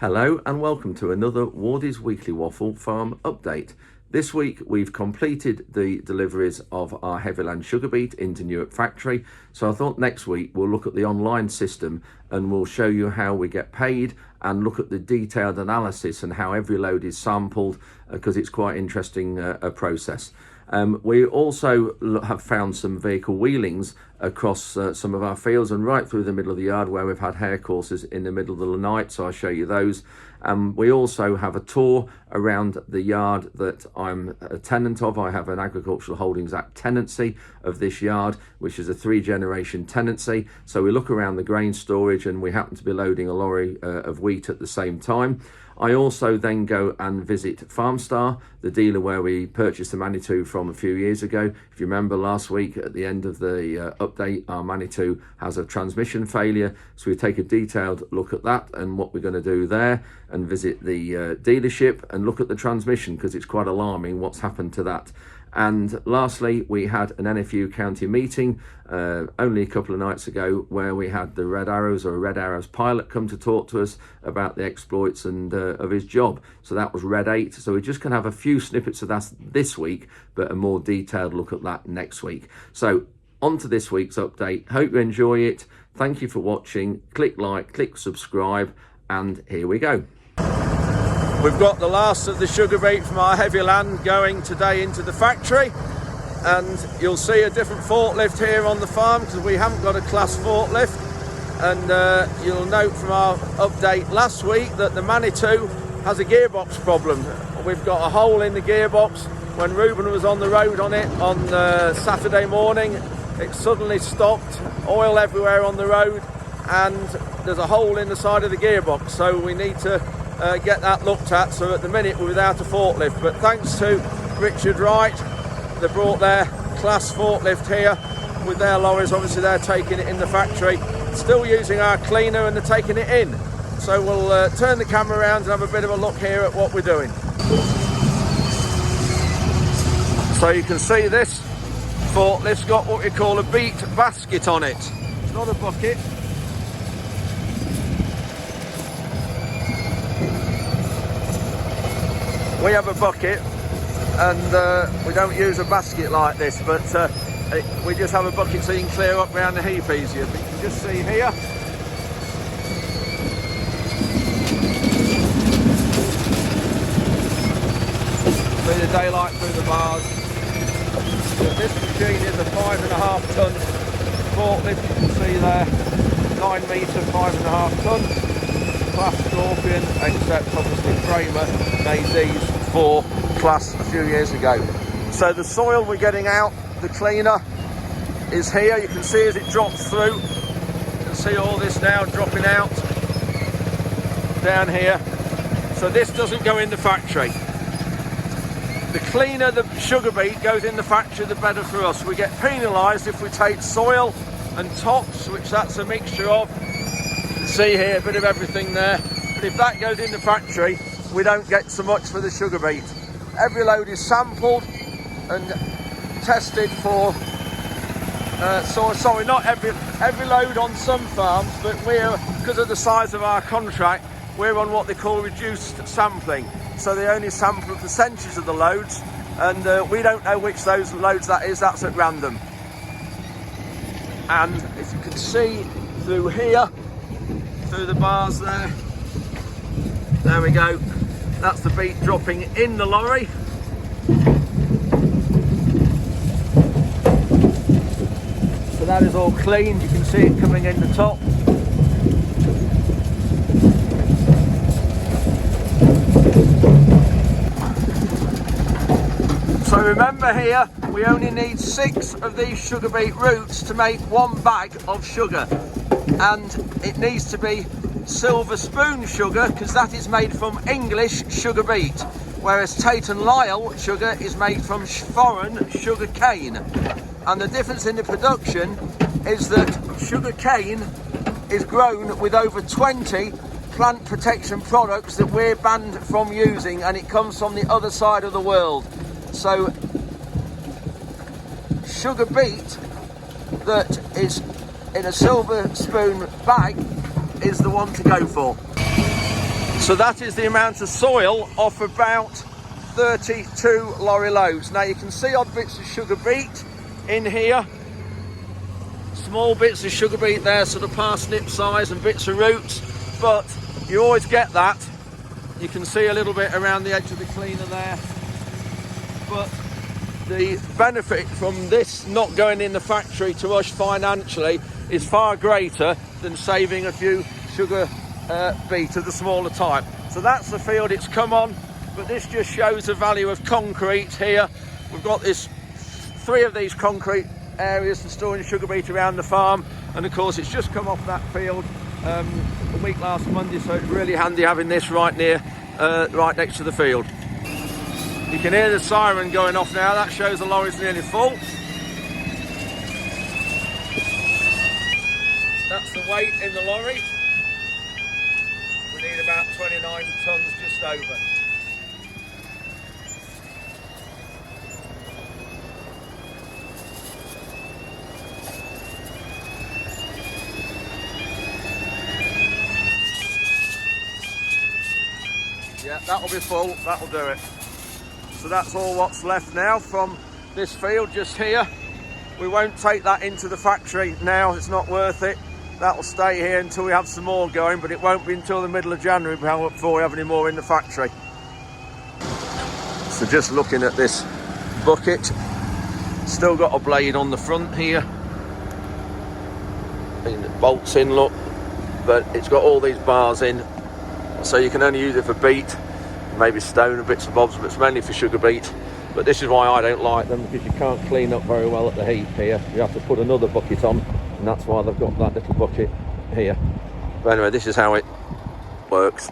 Hello and welcome to another Wardy's Weekly Waffle Farm update. This week we've completed the deliveries of our Heavyland sugar beet into Newark factory, so I thought next week we'll look at the online system and we'll show you how we get paid and look at the detailed analysis and how every load is sampled, because it's quite interesting process. We also have found some vehicle wheelings across some of our fields and right through the middle of the yard where we've had hare courses in the middle of the night, so I'll show you those. We also have a tour around the yard that I'm a tenant of. I have an Agricultural Holdings Act tenancy of this yard, which is a 3-generation tenancy. So we look around the grain storage and we happen to be loading a lorry of wheat at the same time. I also then go and visit Farmstar, the dealer where we purchased the Manitou from a few years ago. If you remember last week at the end of the update, our Manitou has a transmission failure. So we take a detailed look at that and what we're going to do there, and visit the dealership and look at the transmission, because it's quite alarming what's happened to that. And lastly, we had an NFU county meeting only a couple of nights ago where we had the Red Arrows, or a Red Arrows pilot, come to talk to us about the exploits and of his job. So that was Red 8. So we're just going to have a few snippets of that this week, but a more detailed look at that next week. So on to this week's update. Hope you enjoy it. Thank you for watching. Click like, click subscribe, and here we go. We've got the last of the sugar beet from our Heavyland going today into the factory, and you'll see a different forklift here on the farm because we haven't got a class forklift. And you'll note from our update last week that the Manitou has a gearbox problem. We've got a hole in the gearbox. When Ruben was on the road on it on Saturday morning, it suddenly stopped, oil everywhere on the road, and there's a hole in the side of the gearbox, so we need to get that looked at. So at the minute we're without a forklift, but thanks to Richard Wright, they brought their class forklift here with their lorries. Obviously they're taking it in the factory, still using our cleaner, and they're taking it in. So we'll turn the camera around and have a bit of a look here at what we're doing. So you can see this forklift's got what we call a Beet basket on it. It's not a bucket. We have a bucket, and we don't use a basket like this, but we just have a bucket so you can clear up around the heap easier. But you can just see here, see the daylight through the bars. This machine is a 5.5 ton forklift. You can see there, 9 metre, 5.5 ton. Class Scorpion, except obviously Kramer made these for class a few years ago. So the soil we're getting out, the cleaner, is here. You can see as it drops through. You can see all this now dropping out down here. So this doesn't go in the factory. The cleaner the sugar beet goes in the factory, the better for us. We get penalised if we take soil and tops, which that's a mixture of. See here, a bit of everything there, but if that goes in the factory we don't get so much for the sugar beet. Every load is sampled and tested for sorry, not every load on some farms, but we're, because of the size of our contract, we're on what they call reduced sampling, so they only sample a percentage of the loads, and we don't know which those loads that is. That's at random. And if you can see through here, through the bars there we go, that's the beet dropping in the lorry. So that is all clean, you can see it coming in the top. So remember here, we only need 6 of these sugar beet roots to make 1 bag of sugar. And it needs to be silver spoon sugar, because that is made from English sugar beet, whereas Tate and Lyle sugar is made from foreign sugar cane. And the difference in the production is that sugar cane is grown with over 20 plant protection products that we're banned from using, and it comes from the other side of the world. So sugar beet that is in a silver spoon bag is the one to go for. So that is the amount of soil off about 32 lorry loads. Now you can see odd bits of sugar beet in here. Small bits of sugar beet there, sort of parsnip size, and bits of roots. But you always get that. You can see a little bit around the edge of the cleaner there. But the benefit from this not going in the factory to us financially is far greater than saving a few sugar beet of the smaller type. So that's the field it's come on, but this just shows the value of concrete here. We've got three of these concrete areas for storing sugar beet around the farm, and of course it's just come off that field a week last Monday, so it's really handy having this right next to the field. You can hear the siren going off now. That shows the lorry's nearly full. That's the weight in the lorry. We need about 29 tons just over. Yeah, that'll be full, that'll do it. So that's all what's left now from this field just here. We won't take that into the factory now, it's not worth it. That'll stay here until we have some more going, but it won't be until the middle of January before we have any more in the factory. So just looking at this bucket, still got a blade on the front here. And it bolts in, look, but it's got all these bars in, so you can only use it for beet, maybe stone and bits and bobs, but it's mainly for sugar beet. But this is why I don't like them, because you can't clean up very well at the heap here. You have to put another bucket on, and that's why they've got that little bucket here. But anyway, this is how it works.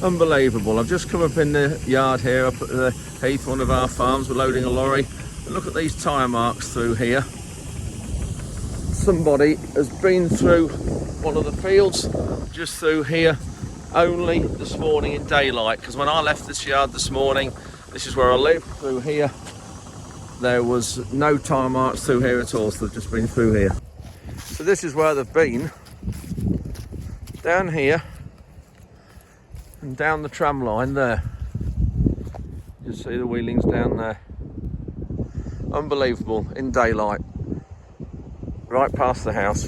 Unbelievable. I've just come up in the yard here up at the Heath, one of our farms. We're loading a lorry, and look at these tyre marks through here. Somebody has been through one of the fields just through here only this morning in daylight, because when I left this yard this morning, this is where I live, through here, there was no tyre marks through here at all, so they've just been through here. So this is where they've been, down here and down the tram line there. You see the wheelings down there. Unbelievable, in daylight, right past the house.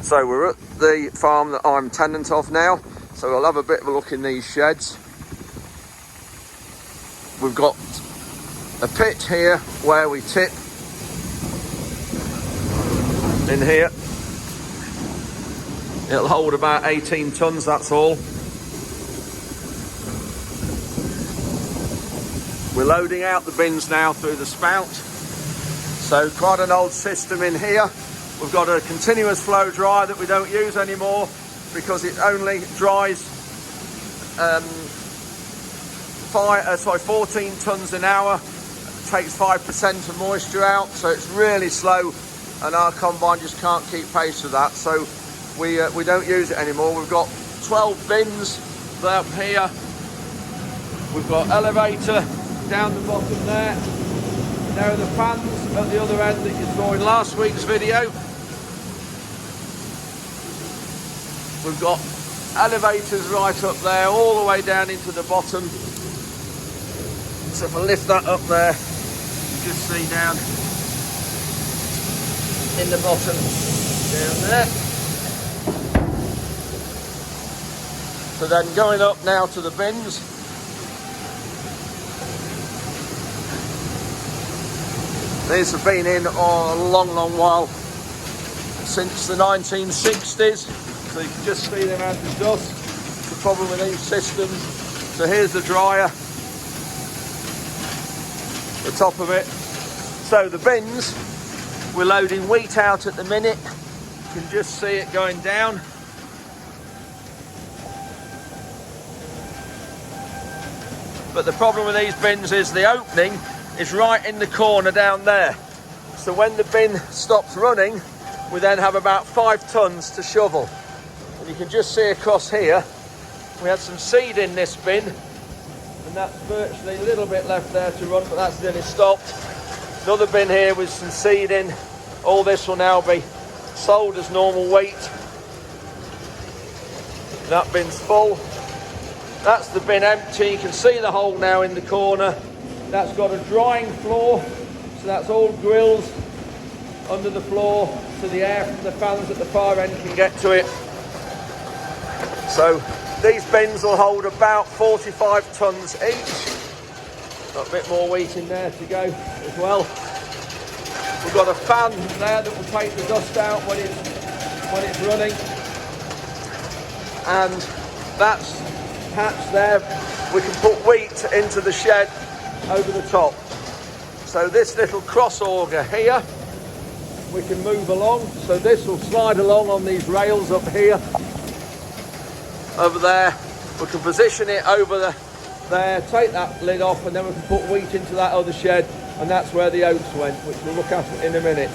So we're at the farm that I'm tenant of now, so we'll have a bit of a look in these sheds. We've got a pit here where we tip in here. It'll hold about 18 tons, that's all. We're loading out the bins now through the spout. So quite an old system in here. We've got a continuous flow dryer that we don't use anymore because it only dries 14 tons an hour. It takes 5% of moisture out, so it's really slow, and our combine just can't keep pace with that. So we don't use it anymore. We've got 12 bins up here. We've got elevator down the bottom there. There are the fans at the other end that you saw in last week's video. We've got elevators right up there, all the way down into the bottom. So if I lift that up there, you just see down in the bottom, down there. So then going up now to the bins. These have been in a long, long while, since the 1960s. So you can just see the amount of dust. The problem with these systems. So here's the dryer, the top of it. So the bins, we're loading wheat out at the minute. You can just see it going down. But the problem with these bins is the opening is right in the corner down there. So when the bin stops running, we then have about 5 tons to shovel. And And you can just see across here, we had some seed in this bin, and that's virtually a little bit left there to run, but that's nearly stopped. Another bin here with some seed in. All this will now be sold as normal weight. That bin's full. That's the bin empty. You can see the hole now in the corner. That's got a drying floor, so that's all grills under the floor so the air from the fans at the far end can get to it. So these bins will hold about 45 tonnes each. Got a bit more wheat in there to go as well. We've got a fan there that will take the dust out when it's running. And that's hatch there. We can put wheat into the shed over the top. So this little cross auger here, we can move along. So this will slide along on these rails up here. Over there, we can position it over there, take that lid off, and then we can put wheat into that other shed, and that's where the oats went, which we'll look at in a minute.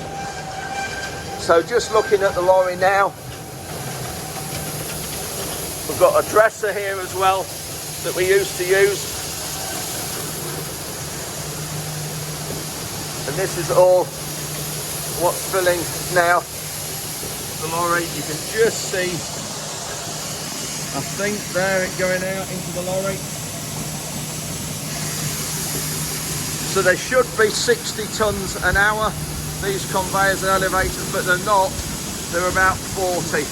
So just looking at the lorry now, we've got a dresser here as well that we used to use. And this is all what's filling now the lorry. You can just see, I think there, it going out into the lorry. So they should be 60 tonnes an hour, these conveyors and elevators, but they're not. They're about 40.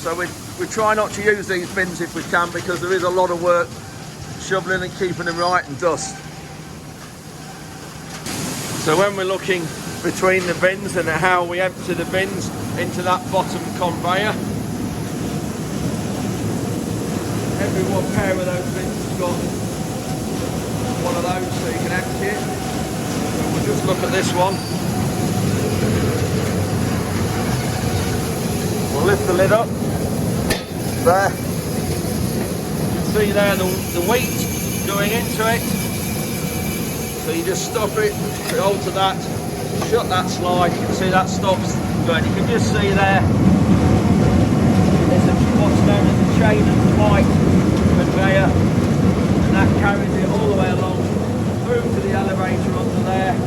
So we try not to use these bins if we can, because there is a lot of work shoveling and keeping them right and dust. So when we're looking between the bins and how we empty the bins into that bottom conveyor, every one pair of those bins has got one of those so you can empty it. So we'll just look at this one. We'll lift the lid up. There. You can see there the wheat going into it. So you just stop it, put it onto that, shut that slide. You can see that stops going. You can just see there, there's what's known as a chain and flight conveyor, and that carries it all the way along through to the elevator under there. You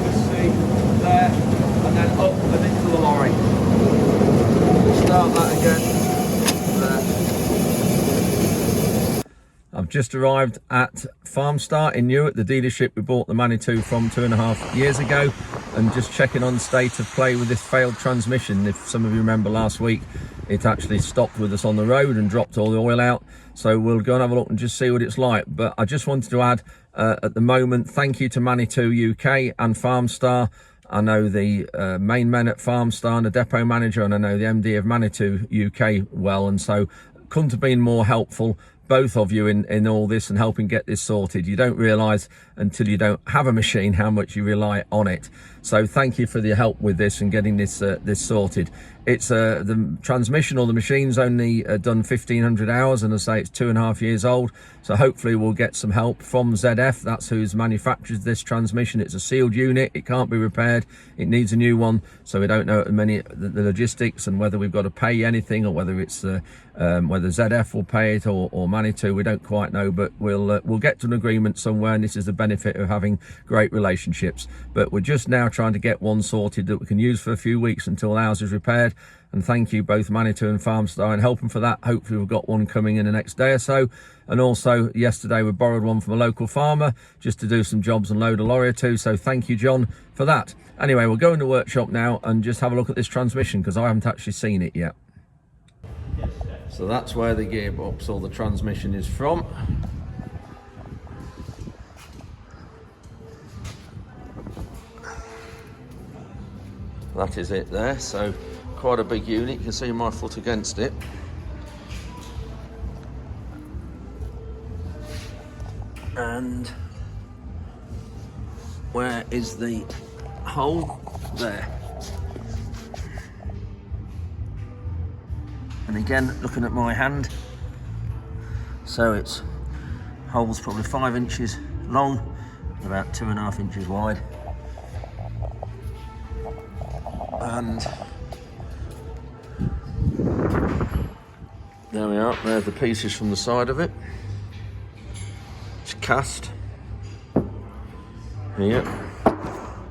can see there, and then up and into the lorry. Start that again. There. I've just arrived at Farmstar in Newark, the dealership we bought the Manitou from 2.5 years ago, and just checking on state of play with this failed transmission. If some of you remember last week, it actually stopped with us on the road and dropped all the oil out. So we'll go and have a look and just see what it's like. But I just wanted to add, at the moment, thank you to Manitou UK and Farmstar. I know the main men at Farmstar and the depot manager, and I know the MD of Manitou UK well, and so couldn't have been more helpful, both of you, in all this and helping get this sorted. You don't realise until you don't have a machine how much you rely on it. So thank you for the help with this and getting this this sorted. It's the transmission or the machine's only done 1,500 hours, and I say it's 2.5 years old. So hopefully we'll get some help from ZF. That's who's manufactured this transmission. It's a sealed unit. It can't be repaired. It needs a new one. So we don't know the logistics and whether we've got to pay anything, or whether it's whether ZF will pay it or Manitou. We don't quite know, but we'll get to an agreement somewhere. And this is the benefit of having great relationships. But we're just now trying to get one sorted that we can use for a few weeks until ours is repaired. And thank you both Manitou and Farmstar in helping for that. Hopefully we've got one coming in the next day or so. And also yesterday we borrowed one from a local farmer just to do some jobs and load a lorry or two. So thank you, John, for that. Anyway, we'll go in the workshop now and just have a look at this transmission, because I haven't actually seen it yet. So that's where the gearbox or the transmission is from. That is it there. So quite a big unit. You can see my foot against it. And where is the hole? There. And again, looking at my hand, so it's hole's probably 5 inches long, about 2.5 inches wide. And There we are, there's the pieces from the side of it. It's cast here,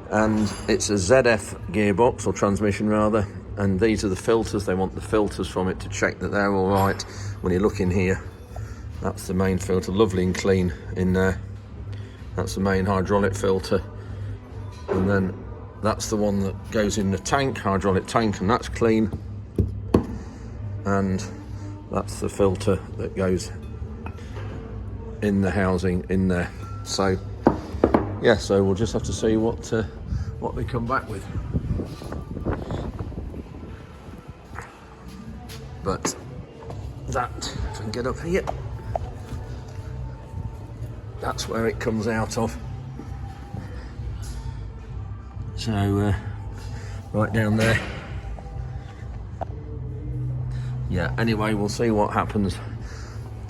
and it's a ZF gearbox, or transmission rather, and these are the filters. They want the filters from it to check that they're all right. When you look in here, that's the main filter, lovely and clean in there. That's the main hydraulic filter, and then that's the one that goes in the tank, hydraulic tank, and that's clean. And that's the filter that goes in the housing in there. So yeah, so we'll just have to see what they come back with. But that, if I can get up here, that's where it comes out of. So right down there. Yeah, anyway, we'll see what happens.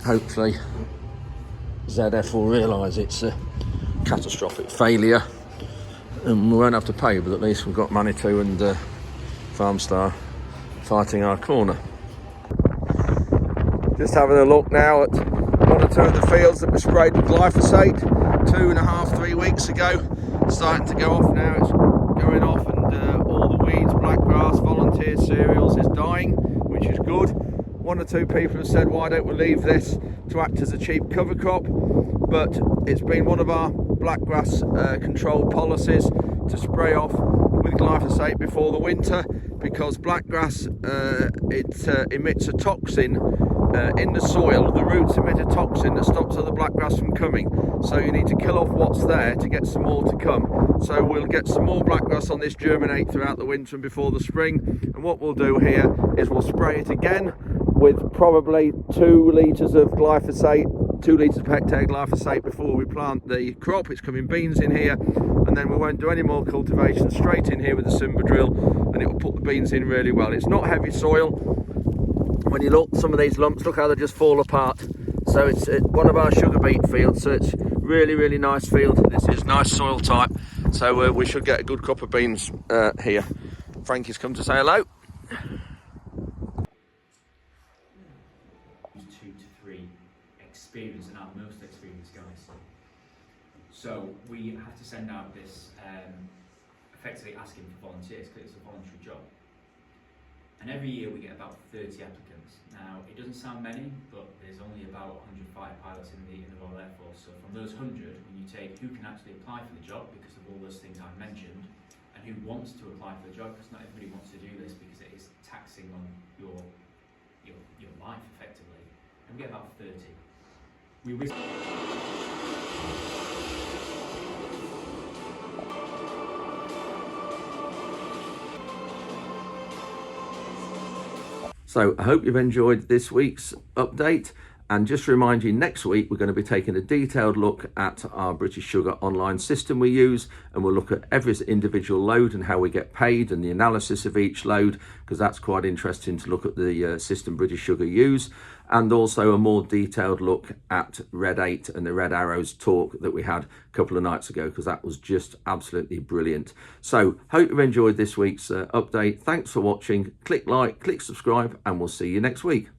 Hopefully ZF will realise it's a catastrophic failure and we won't have to pay, but at least we've got Manitou and Farmstar fighting our corner. Just having a look now at one or two of the fields that were sprayed with glyphosate 2.5, 3 weeks ago. It's starting to go off now, it's going off, and all the weeds, blackgrass, volunteer cereals is dying, which is good. One or two people have said, why don't we leave this to act as a cheap cover crop? But it's been one of our blackgrass control policies to spray off with glyphosate before the winter, because blackgrass it emits a toxin in the soil. The roots emit a toxin that stops other blackgrass from coming. So you need to kill off what's there to get some more to come. So we'll get some more blackgrass on this germinate throughout the winter and before the spring. And what we'll do here is we'll spray it again with probably 2 litres of glyphosate, 2 litres per hectare glyphosate before we plant the crop. It's coming beans in here, and then we won't do any more cultivation, straight in here with the Simba drill, and it will put the beans in really well. It's not heavy soil. When you look, some of these lumps, look how they just fall apart. So it's one of our sugar beet fields, so it's really nice field. This is nice soil type, so we should get a good crop of beans here. Frankie's come to say hello. 2 to 3 experienced and our most experienced guys. So we have to send out this effectively asking for volunteers, because it's a voluntary job. And every year we get about 30 applicants. Now, it doesn't sound many, but there's only about 105 pilots in the Royal Air Force. So from those 100, when you take who can actually apply for the job because of all those things I've mentioned, and who wants to apply for the job, because not everybody wants to do this because it is taxing on your life effectively, and we get about 30. We risk. So I hope you've enjoyed this week's update, and just to remind you, next week we're going to be taking a detailed look at our British Sugar online system we use, and we'll look at every individual load and how we get paid and the analysis of each load, because that's quite interesting to look at the system British Sugar use, and also a more detailed look at Red 8 and the Red Arrows talk that we had a couple of nights ago, because that was just absolutely brilliant. So hope you've enjoyed this week's update. Thanks for watching. Click like, click subscribe, and we'll see you next week.